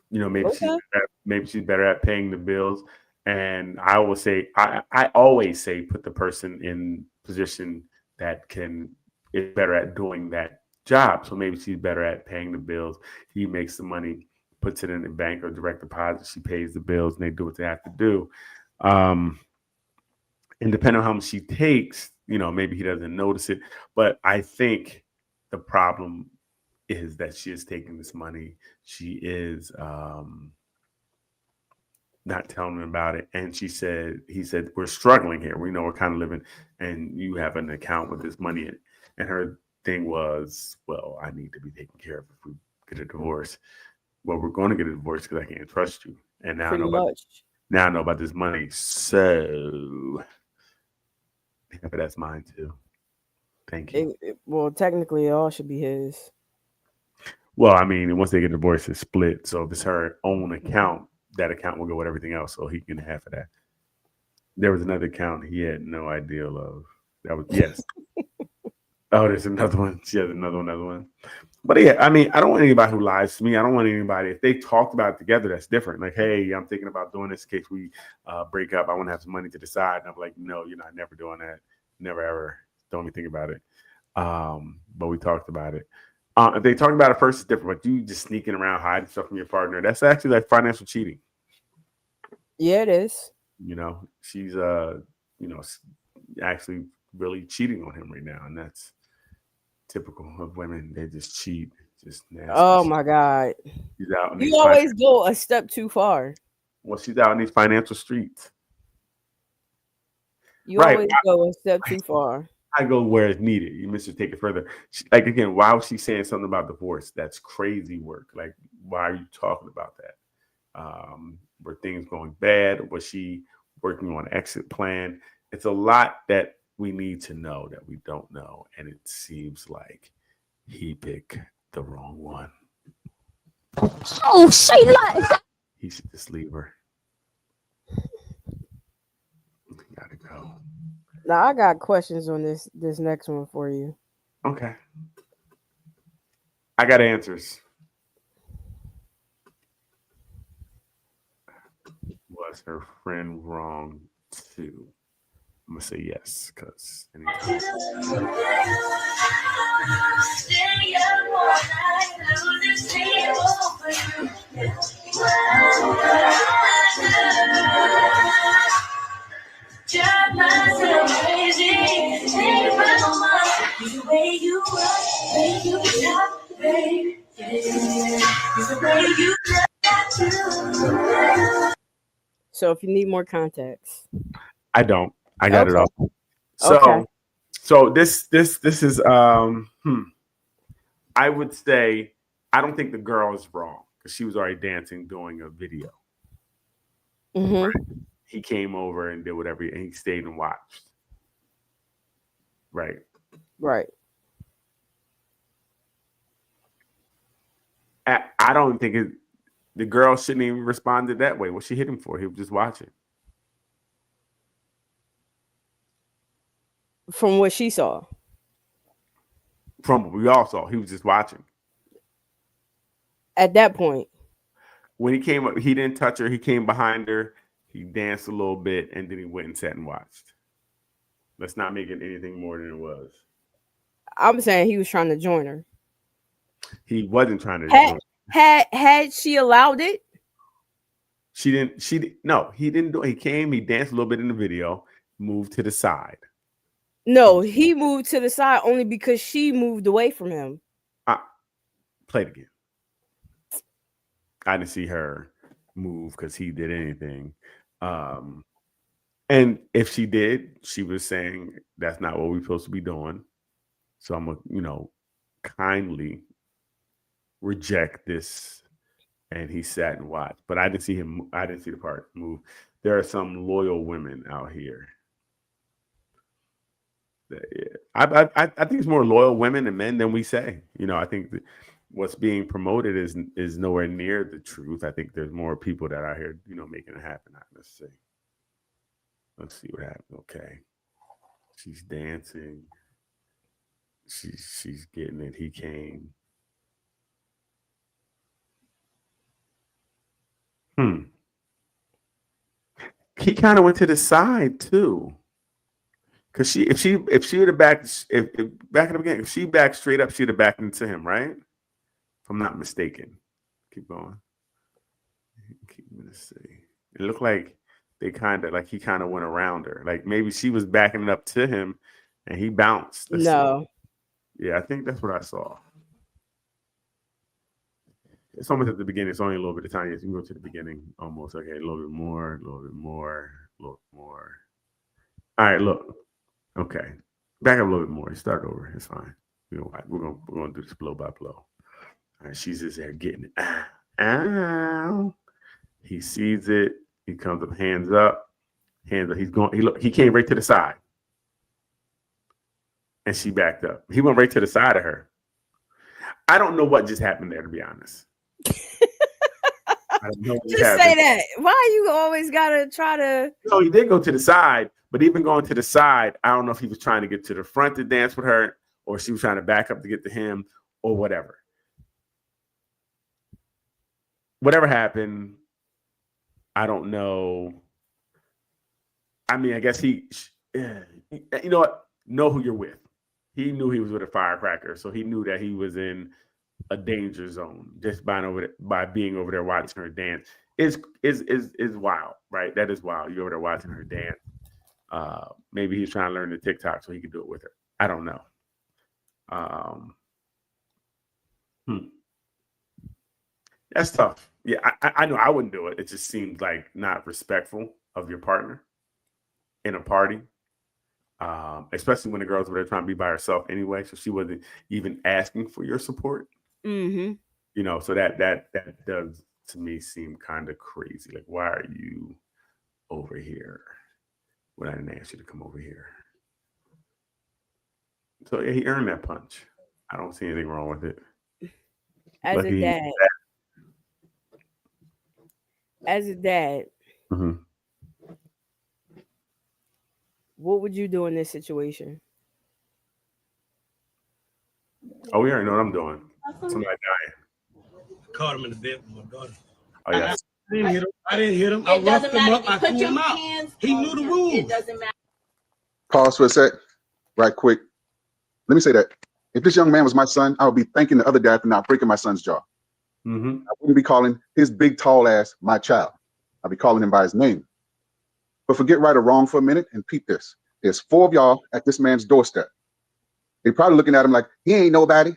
Maybe she's better at paying the bills. And I always say, put the person in position that is better at doing that job. So maybe she's better at paying the bills. He makes the money, puts it in the bank or direct deposit. She pays the bills and they do what they have to do. And depending on how much she takes, maybe he doesn't notice it. But I think the problem is that she is taking this money. She is not telling him about it. And he said, we're struggling here. We know we're kind of living, and you have an account with this money in it. And her thing was, well, I need to be taken care of if we get a divorce. Well, we're going to get a divorce because I can't trust you. And now I know about this money. So but that's mine too. Thank you. Well, technically it all should be his. Well, I mean, once they get divorced, it's split. So if it's her own account, that account will go with everything else. So he can half of that. There was another account he had no idea of. That was, yes. Oh, there's another one. She has another one. But yeah, I mean, I don't want anybody who lies to me. I don't want anybody, if they talked about it together, that's different. Like, hey, I'm thinking about doing this in case we break up. I want to have some money to the side. And I'm like, no, you're not never doing that. Never, ever. Don't even think about it. But we talked about it. If they talk about it first, it's different. But you just sneaking around, hiding stuff from your partner, that's actually like financial cheating. Yeah, it is. You know, she's, actually really cheating on him right now. And that's typical of women. They just cheat. Just nasty. Oh my God. She's out in these You always go a step too far. Well, she's out in these financial streets. You Right. always go a step too far. I go where it's needed. You must take it further. Like again, why was she saying something about divorce? That's crazy work. Like, why are you talking about that? Were things going bad? Was she working on an exit plan? It's a lot that we need to know that we don't know, and it seems like he picked the wrong one. Oh, say like. He should just leave her. Gotta go. Now I got questions on this next one for you. Okay. I got answers. Was her friend wrong too? I'm gonna say yes, because So if you need more context, I don't. I got it Okay. all. So, Okay. so this is I would say I don't think the girl is wrong because she was already dancing doing a video. He came over and did whatever, and he stayed and watched. Right. Right. I don't think the girl shouldn't even responded that way. What she hit him for? He was just watching. From what she saw. From what we all saw, he was just watching. At that point. When he came up, he didn't touch her. He came behind her. He danced a little bit, and then he went and sat and watched. Let's not make it anything more than it was. I'm saying he was trying to join her. He wasn't trying to. Had she allowed it? She didn't. No, he didn't do it. He came. He danced a little bit in the video. Moved to the side. No, he moved to the side only because she moved away from him. Play it again. I didn't see her move because he did anything. And if she did, she was saying that's not what we're supposed to be doing. So I'm gonna, kindly reject this. And he sat and watched. But I didn't see him. I didn't see the part move. There are some loyal women out here. I think it's more loyal women and men than we say. I think what's being promoted is nowhere near the truth. I think there's more people that are here, making it happen. Let's see what happens. Okay, she's dancing. She's getting it. He came. He kind of went to the side too. Cause if she would have backed back up again, if she backed straight up, she'd have backed into him, right? If I'm not mistaken. Keep going. Let's see. It looked like he kind of went around her. Like maybe she was backing it up to him and he bounced. No. Yeah, I think that's what I saw. It's almost at the beginning. It's only a little bit of time. Yes, you can go to the beginning almost. Okay, a little bit more, a little bit more, a little bit more. All right, look. Okay, back up a little bit more. Start over. It's fine. We're gonna do this blow by blow. All right, she's just there getting it. Ow. He sees it. He comes up, hands up. He's going. He came right to the side, and she backed up. He went right to the side of her. I don't know what just happened there, to be honest. I don't know what Just happened. say that. Why you always gotta try to? He did go to the side, but even going to the side, I don't know if he was trying to get to the front to dance with her or she was trying to back up to get to him, or whatever. Whatever happened, I don't know. I mean, I guess you know what? Know who you're with. He knew he was with a firecracker, so he knew that he was in a danger zone just by being over there watching her dance. Is wild, right? That is wild. You're over there watching her dance. Maybe he's trying to learn the TikTok so he could do it with her. I don't know. That's tough. Yeah, I know I wouldn't do it. It just seemed like not respectful of your partner in a party, especially when the girl's over there trying to be by herself anyway. So she wasn't even asking for your support. Mm-hmm. You know, so that does to me seem kind of crazy. Like, why are you over here when I didn't ask you to come over here? So yeah, he earned that punch. I don't see anything wrong with it. As a dad, mm-hmm. What would you do in this situation? Oh, we already know what I'm doing. Somebody dying. Caught him in the bed with my daughter. Oh, yeah. I didn't hit him. I roughed him up. I threw him out. He knew the rules. It doesn't matter. Pause for a sec, right quick. Let me say that if this young man was my son, I would be thanking the other dad for not breaking my son's jaw. Mm-hmm. I wouldn't be calling his big, tall ass my child. I'd be calling him by his name. But forget right or wrong for a minute and peep this. There's 4 of y'all at this man's doorstep. They're probably looking at him like, he ain't nobody.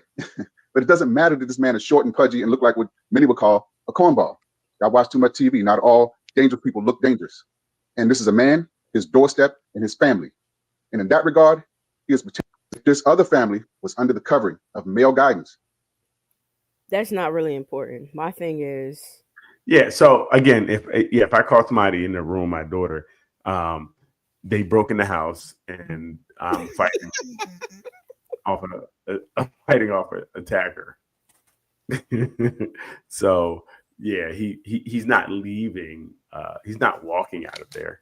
But it doesn't matter that this man is short and pudgy and look like what many would call a cornball. Y'all watch too much TV. Not all dangerous people look dangerous. And this is a man, his doorstep, and his family. And in that regard, he is protected. If this other family was under the covering of male guidance. That's not really important. My thing is. Yeah. So again, if I call somebody in the room, my daughter, they broke in the house and I'm fighting off an attacker. So yeah, he's not leaving. He's not walking out of there.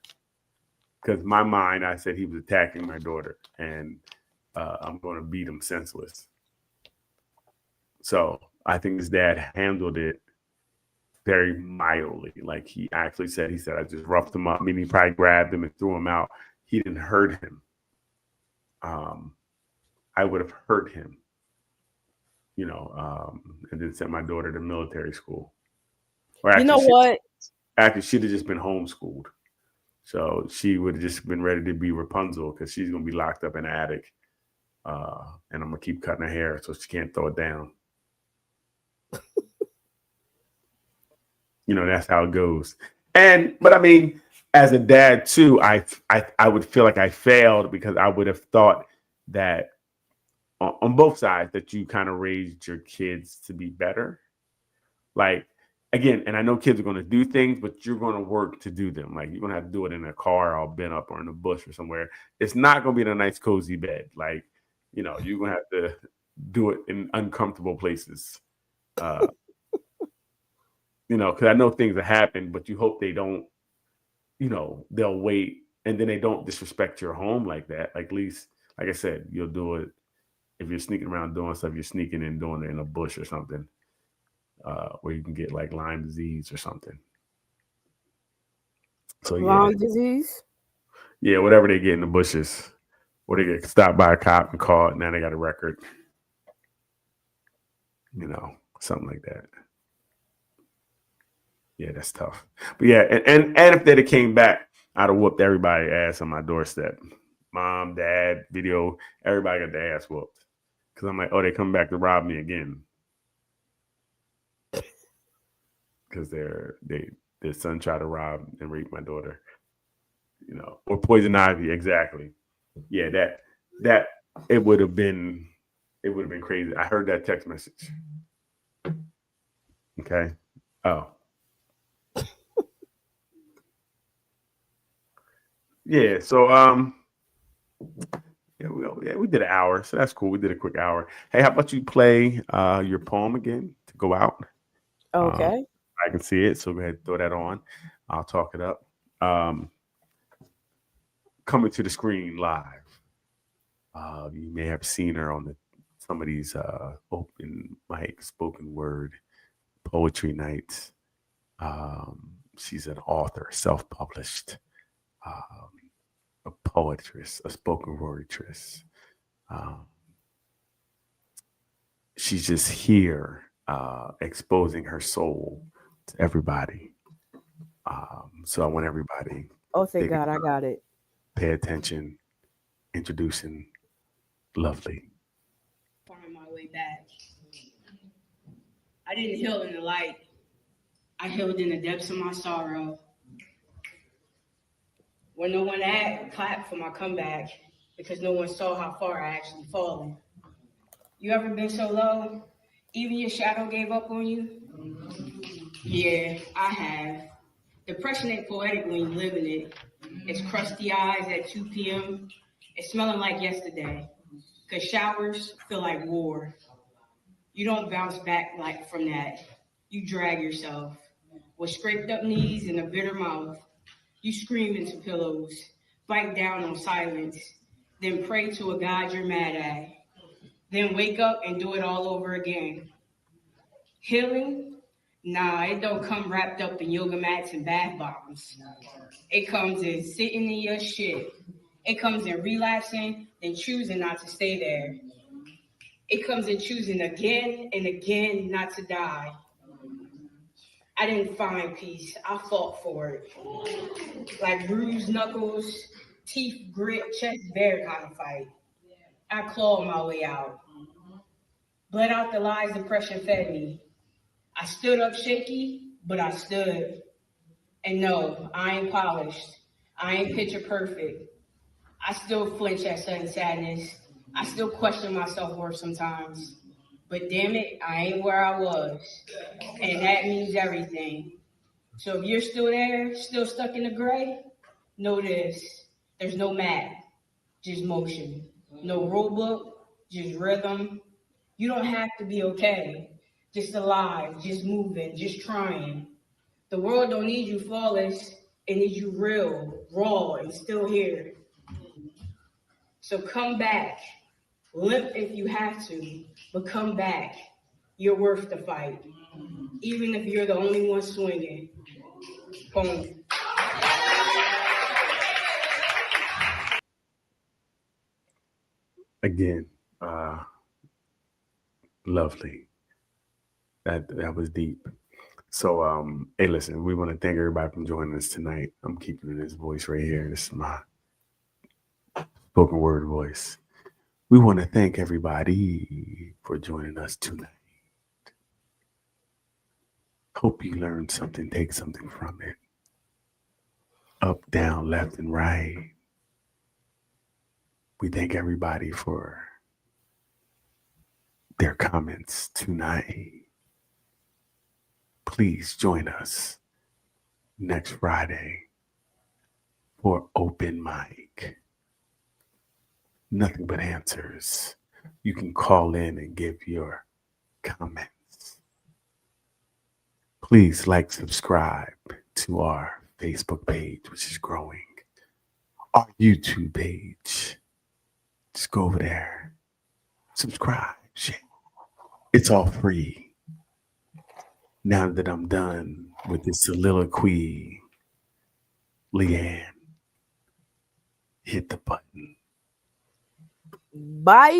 Because my mind, I said he was attacking my daughter, and I'm going to beat him senseless. So I think his dad handled it very mildly. Like he said, I just roughed him up. Maybe he probably grabbed him and threw him out. He didn't hurt him. I would have hurt him, and then sent my daughter to military school. Or you know what? Actually, she'd have just been homeschooled. So she would have just been ready to be Rapunzel because she's going to be locked up in the attic. And I'm going to keep cutting her hair so she can't throw it down. That's how it goes. But I mean, as a dad too, I would feel like I failed because I would have thought that on both sides that you kind of raised your kids to be better. Like, again, and I know kids are going to do things, but you're going to work to do them. Like, you're going to have to do it in a car all bent up or in a bush or somewhere. It's not going to be in a nice, cozy bed. Like, you're going to have to do it in uncomfortable places. Because I know things have happened, but you hope they don't, they'll wait and then they don't disrespect your home like that. Like, at least, like I said, you'll do it. If you're sneaking around doing stuff, you're sneaking in doing it in a bush or something. Where you can get like Lyme disease or something. So Lyme disease? Yeah, whatever they get in the bushes. Or they get stopped by a cop and caught, and now they got a record. Something like that. Yeah, that's tough. But yeah, and if they'd have came back, I'd have whooped everybody's ass on my doorstep. Mom, dad, video, everybody got their ass whooped. Because I'm like, oh, they come back to rob me again. Because their son tried to rob and rape my daughter, or poison ivy. Exactly. Yeah, that it would have been crazy. I heard that text message. Okay. Oh. Yeah. So we did an hour, so that's cool. We did a quick hour. Hey, how about you play your poem again to go out? Okay. I can see it, so go ahead and throw that on. I'll talk it up. Coming to the screen live. You may have seen her on some of these open mic spoken word poetry nights. She's an author, self-published, a poetress, a spoken wordtress. She's just here exposing her soul to everybody. So I want everybody Oh, thank God, I got it. pay attention. Introducing Lovely. Find my way back. I didn't heal in the light. I healed in the depths of my sorrow. When no one clapped for my comeback because no one saw how far I actually fallen. You ever been so low, even your shadow gave up on you? Yeah, I have. Depression ain't poetic when you live in it. It's crusty eyes at 2 p.m. It's smelling like yesterday. Cause showers feel like war. You don't bounce back from that. You drag yourself. With scraped up knees and a bitter mouth, you scream into pillows, bite down on silence, then pray to a God you're mad at. Then wake up and do it all over again. Healing? Nah, it don't come wrapped up in yoga mats and bath bombs. It comes in sitting in your shit. It comes in relapsing and choosing not to stay there. It comes in choosing again and again not to die. I didn't find peace. I fought for it. Like bruised knuckles, teeth grit, chest bare kind of fight. I clawed my way out. Bled out the lies depression fed me. I stood up shaky, but I stood. And no, I ain't polished. I ain't picture perfect. I still flinch at sudden sadness. I still question my self-worth sometimes. But damn it, I ain't where I was. And that means everything. So if you're still there, still stuck in the gray, know this. There's no map, just motion. No rule book, just rhythm. You don't have to be okay. Just alive, just moving, just trying. The world don't need you flawless. It needs you real, raw, and still here. So come back. Limp if you have to, but come back. You're worth the fight. Even if you're the only one swinging. Boom. Again, Lovely. That was deep. So, hey, listen, we want to thank everybody for joining us tonight. I'm keeping this voice right here. This is my spoken word voice. We want to thank everybody for joining us tonight. Hope you learned something, take something from it. Up, down, left, and right. We thank everybody for their comments tonight. Please join us next Friday for open mic. Nothing but answers. You can call in and give your comments. Please subscribe to our Facebook page, which is growing. Our YouTube page. Just go over there. Subscribe. Share. It's all free. Now that I'm done with this soliloquy, Leanne, hit the button. Bye.